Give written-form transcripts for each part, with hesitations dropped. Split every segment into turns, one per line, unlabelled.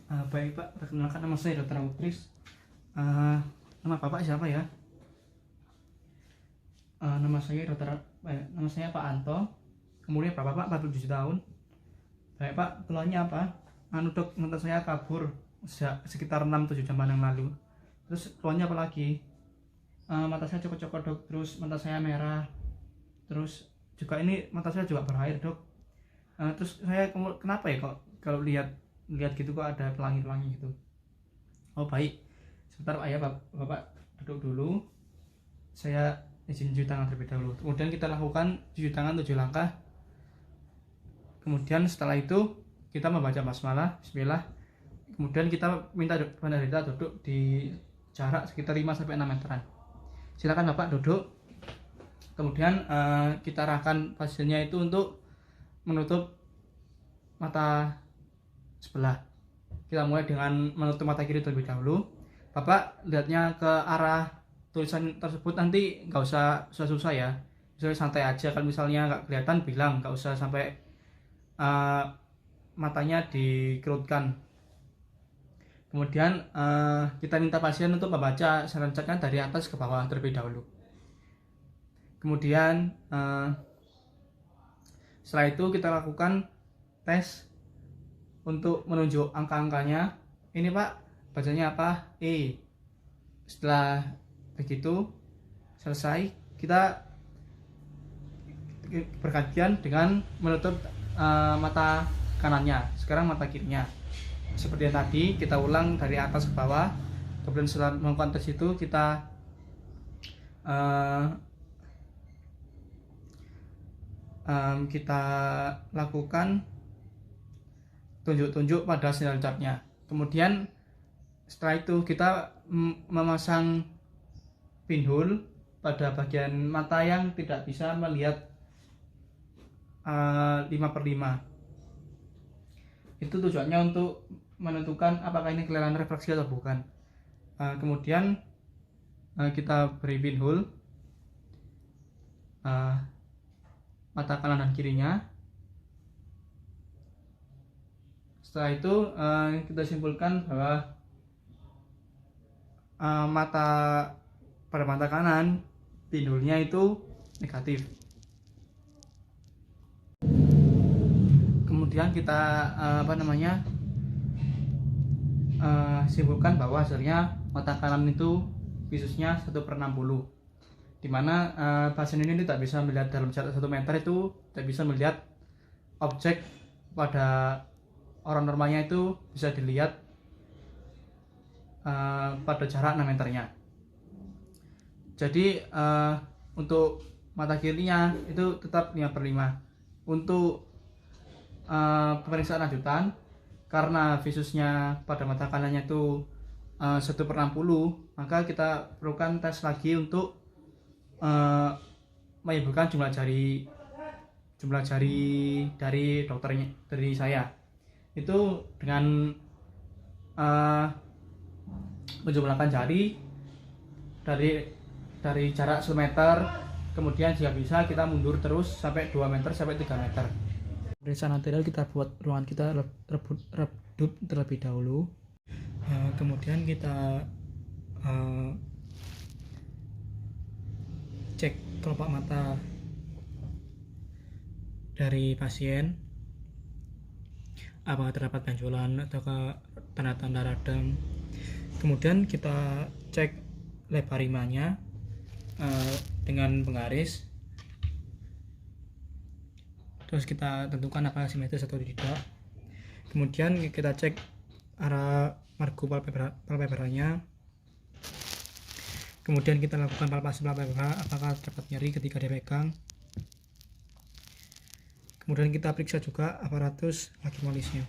Baik Pak, perkenalkan nama saya Dr. Utris. Uh, Nama Bapak siapa ya? Nama saya nama saya Pak Anto. Kemudian Bapak 47 tahun. Baik Pak, keluhannya apa? Dok, mata saya kabur sekitar 6-7 jam yang lalu. Terus keluhannya apa lagi? Mata saya cokot-cokot dok, terus mata saya merah. Terus juga ini mata saya juga berair dok. Terus saya kenapa ya kok kalau lihat gitu kok ada pelangi-pelangi gitu. Oh baik, sebentar Pak ya, Bapak duduk dulu. Saya izin cuci tangan terlebih dahulu. Kemudian kita lakukan cuci tangan 7 langkah. Kemudian setelah itu kita membaca basmalah, bismillah. Kemudian kita minta penderita duduk di jarak sekitar 5-6 meteran. Silakan Bapak duduk. Kemudian kita arahkan pasiennya itu untuk menutup mata sebelah. Kita mulai dengan menutup mata kiri terlebih dahulu. Bapak lihatnya ke arah tulisan tersebut, nanti nggak usah susah-susah ya. Misalnya santai aja, kalau misalnya nggak kelihatan bilang, nggak usah sampai matanya dikerutkan. Kemudian kita minta pasien untuk membaca serentaknya dari atas ke bawah terlebih dahulu. Kemudian setelah itu kita lakukan tes untuk menunjuk angka-angkanya. Ini Pak, bacanya apa? E. Setelah begitu selesai, kita bergantian dengan menutup mata kanannya. Sekarang mata kirinya. Seperti yang tadi, kita ulang dari atas ke bawah. Kemudian setelah melakukan tes itu kita kita lakukan tunjuk-tunjuk pada sinyal capnya. Kemudian setelah itu kita memasang pinhole pada bagian mata yang tidak bisa melihat 5/5. Itu tujuannya untuk menentukan apakah ini kelainan refraksi atau bukan. Kemudian kita beri pinhole mata kanan dan kirinya. Setelah itu kita simpulkan bahwa pada mata kanan pinhole-nya itu negatif. Kemudian kita simpulkan bahwa hasilnya mata kanan itu visusnya 1/60, dimana pasien ini tidak bisa melihat dalam jarak 1 meter, itu tidak bisa melihat objek. Pada orang normalnya itu bisa dilihat pada jarak 6 meternya. Jadi untuk mata kirinya itu tetap 5/5. Untuk pemeriksaan lanjutan, karena visusnya pada mata kanannya itu 1/60, maka kita perlukan tes lagi untuk menyebutkan jumlah jari dari dokternya, dari saya. Itu dengan menjumlahkan jari dari jarak 1 meter. Kemudian jika bisa kita mundur terus sampai 2 meter sampai 3 meter. Pemeriksaan anterior kita buat ruangan kita redup terlebih dahulu. Kemudian kita cek kelopak mata dari pasien, apakah terdapat benjolan atau tanda-tanda radang. Kemudian kita cek lebar imanya dengan penggaris. Terus kita tentukan apakah simetris atau tidak. Kemudian kita cek arah margo palpebranya. Kemudian kita lakukan palpasi palpebra, apakah terdapat nyeri ketika dipegang. Kemudian kita periksa juga aparatus lagimolisnya,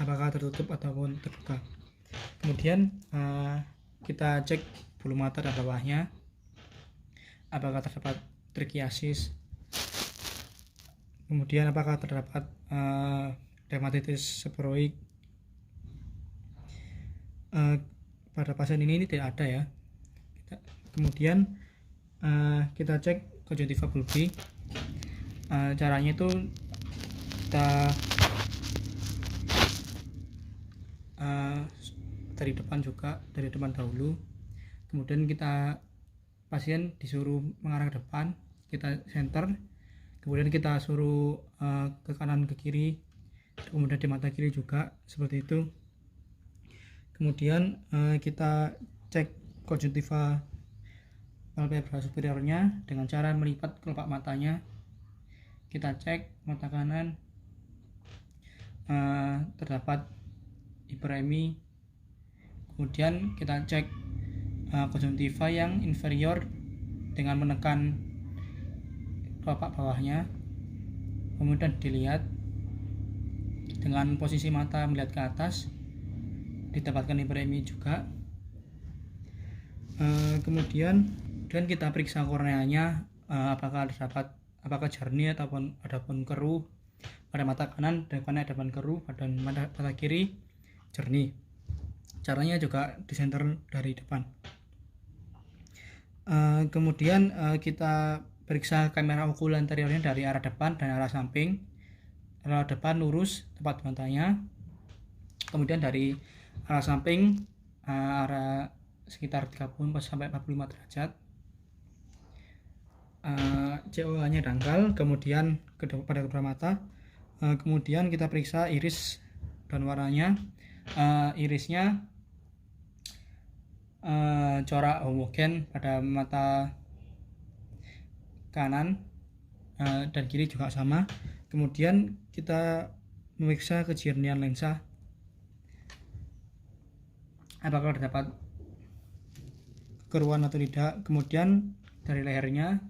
apakah tertutup ataupun terbuka. Kemudian kita cek bulu mata dan bawahnya, apakah terdapat trichiasis. Kemudian apakah terdapat dermatitis seborrheic. Pada pasien ini tidak ada ya. Kemudian kita cek konjungtiva bulbi. Caranya itu kita dari depan juga, dari depan dahulu. Kemudian pasien disuruh mengarah ke depan, kita center, kemudian kita suruh ke kanan ke kiri, kemudian di mata kiri juga seperti itu. Kemudian kita cek konjungtiva palpebra superiornya dengan cara melipat kelopak matanya. Kita cek mata kanan terdapat hiperemi. Kemudian kita cek konjungtiva yang inferior dengan menekan kelopak bawahnya. Kemudian dilihat dengan posisi mata melihat ke atas, didapatkan hiperemi juga. Kemudian kita periksa korneanya, apakah jernih ataupun adapun keruh pada mata kanan, dan karena ada keruh pada mata kiri jernih. Caranya juga di center dari depan. Kemudian kita periksa kamera okul anteriornya dari arah depan dan arah samping. Arah depan lurus tepat matanya, kemudian dari arah samping arah sekitar 30 sampai 45 derajat. COA nya dangkal, kemudian pada kedua mata. Kemudian kita periksa iris dan warnanya. Irisnya corak homogen pada mata kanan dan kiri juga sama. Kemudian kita memeriksa kejernihan lensa, apakah terdapat keruan atau tidak. Kemudian dari lehernya,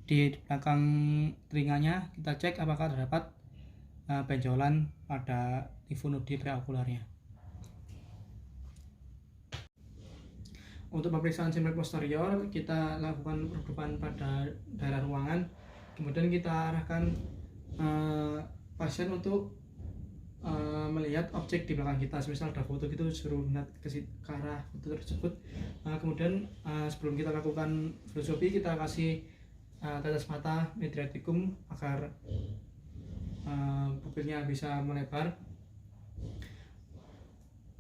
di belakang telinganya kita cek apakah terdapat benjolan pada tifo-nodi preokularnya. Untuk pemeriksaan simpel posterior, kita lakukan penutupan pada daerah ruangan. Kemudian kita arahkan pasien untuk melihat objek di belakang kita. Misal ada foto gitu, suruh lihat ke arah foto tersebut. Kemudian sebelum kita lakukan filosofi, kita kasih tetes mata midriaticum agar pupilnya bisa melebar.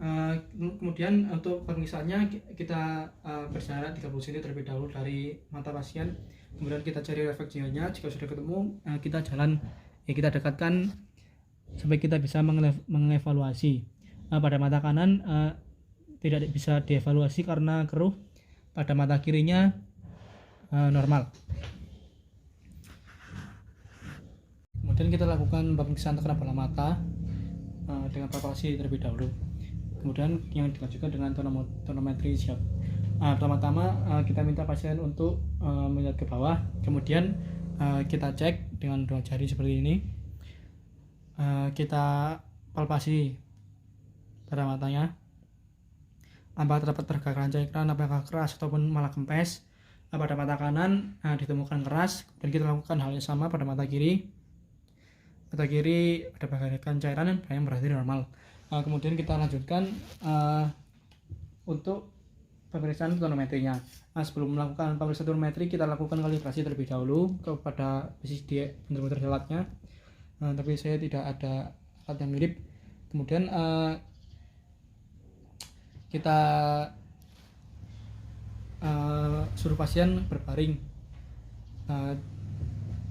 Kemudian untuk pemeriksaannya kita berjarak 30 cm terlebih dahulu dari mata pasien. Kemudian kita cari refleksinya. Jika sudah ketemu, kita dekatkan sampai kita bisa mengevaluasi. Pada mata kanan tidak bisa dievaluasi karena keruh, pada mata kirinya normal. Kemudian kita lakukan pemeriksaan tekanan bola mata dengan palpasi terlebih dahulu. Kemudian yang dilanjutkan dengan tonometri siap. Pertama-tama kita minta pasien untuk melihat ke bawah, kemudian kita cek dengan 2 jari seperti ini. Kita palpasi pada matanya, apakah terdapat tergagalan cairan, apakah keras ataupun malah kempes. Pada mata kanan ditemukan keras, dan kita lakukan hal yang sama pada mata kiri. Mata kiri ada pergerakan cairan yang berarti normal. Kemudian kita lanjutkan untuk pemeriksaan tonometrinya. Sebelum melakukan pemeriksaan tonometri, kita lakukan kalibrasi terlebih dahulu kepada posisi benar-benar alatnya. Tapi saya tidak ada alat yang mirip. Kemudian kita suruh pasien berbaring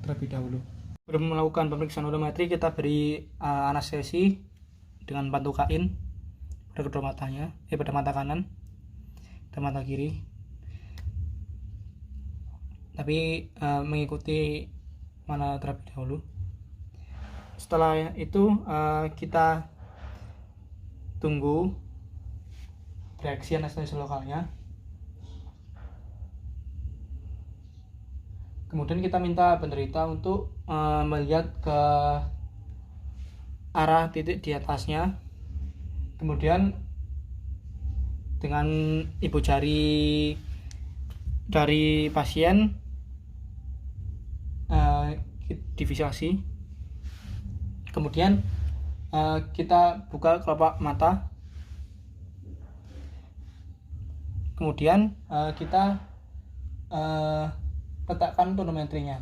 terlebih dahulu. Sebelum melakukan pemeriksaan odometri, kita beri anestesi dengan bantu kain pada kedua matanya, pada mata kanan dan mata kiri. Tapi mengikuti mana terlebih dahulu. Setelah itu kita tunggu reaksi anestesi lokalnya. Kemudian kita minta penderita untuk melihat ke arah titik di atasnya. Kemudian dengan ibu jari dari pasien divisuasi. Kemudian kita buka kelopak mata. Kemudian kita letakkan tonometrinya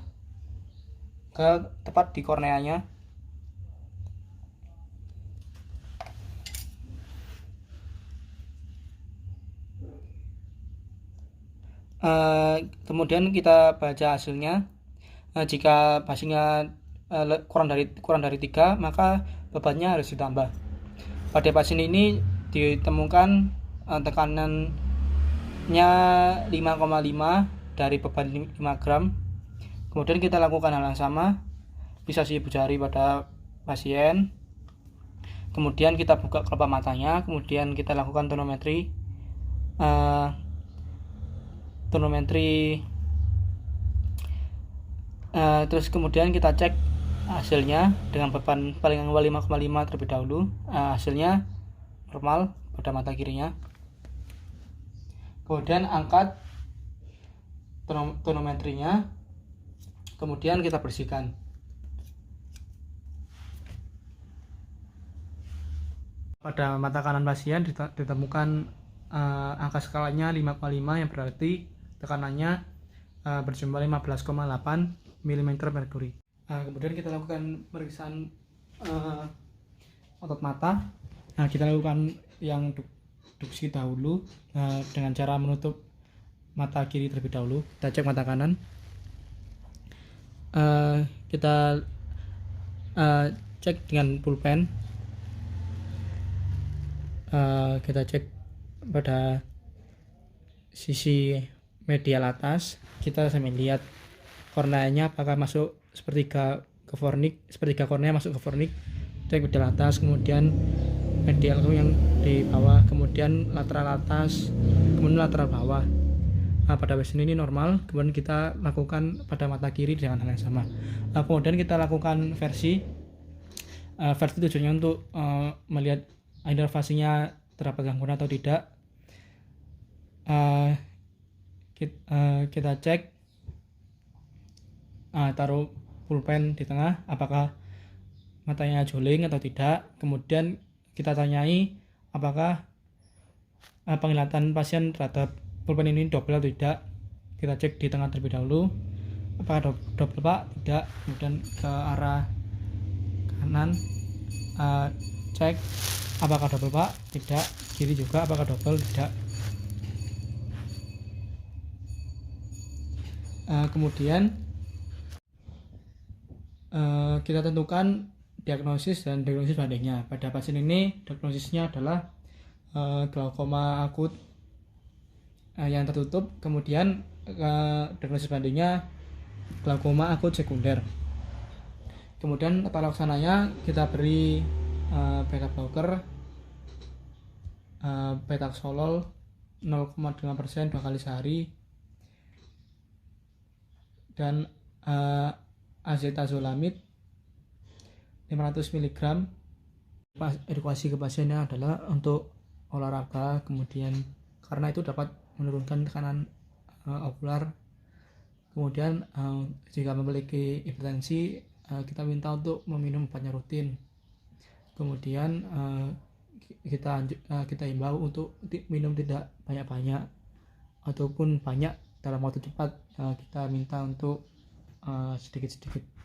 tepat di korneanya. Kemudian kita baca hasilnya. Jika pasiennya kurang dari 3, maka bebannya harus ditambah. Pada pasien ini ditemukan tekanannya 5,5 dari beban 5 gram. Kemudian kita lakukan hal yang sama, fixasi ibu jari pada pasien. Kemudian kita buka kelopak matanya, kemudian kita lakukan tonometri. Terus kemudian kita cek hasilnya dengan beban paling awal 5,5 terlebih dahulu. Hasilnya normal pada mata kirinya. Kemudian angkat tonometrinya, kemudian kita bersihkan. Pada mata kanan pasien ditemukan angka skalanya 5,5 yang berarti tekanannya berjumlah 15,8 mm merkuri. Kemudian kita lakukan pemeriksaan otot mata. Kita lakukan yang duksi dahulu dengan cara menutup mata kiri terlebih dahulu. Kita cek mata kanan. Kita cek dengan pulpen. Kita cek pada sisi medial atas. Kita sambil lihat korneanya apakah masuk sepertiga kornea masuk ke fornik. Cek medial atas, kemudian medial yang di bawah, kemudian lateral atas, kemudian lateral bawah. Pada pasien ini normal. Kemudian kita lakukan pada mata kiri dengan hal yang sama. Kemudian kita lakukan versi tujuannya untuk melihat inervasinya terdapat gangguan atau tidak. Kita cek, taruh pulpen di tengah, apakah matanya juling atau tidak. Kemudian kita tanyai apakah penglihatan pasien terhadap pulpen ini double atau tidak. Kita cek di tengah terlebih dahulu, apakah double pak, tidak. Kemudian ke arah kanan, cek apakah double pak, tidak. Kiri juga apakah double, tidak. Kemudian kita tentukan diagnosis dan diagnosis bandingnya. Pada pasien ini diagnosisnya adalah glaukoma akut yang tertutup. Kemudian diagnosis bandingnya glaukoma akut sekunder. Kemudian tata laksananya kita beri beta blocker, betaxolol 0,5% 2 kali sehari, dan acetazolamid 500 mg. Edukasi ke pasiennya adalah untuk olahraga, kemudian karena itu dapat menurunkan tekanan okular. Kemudian jika memiliki hipertensi, kita minta untuk meminum obatnya rutin. Kemudian kita himbau untuk minum tidak banyak-banyak ataupun banyak dalam waktu cepat. Kita minta untuk sedikit-sedikit.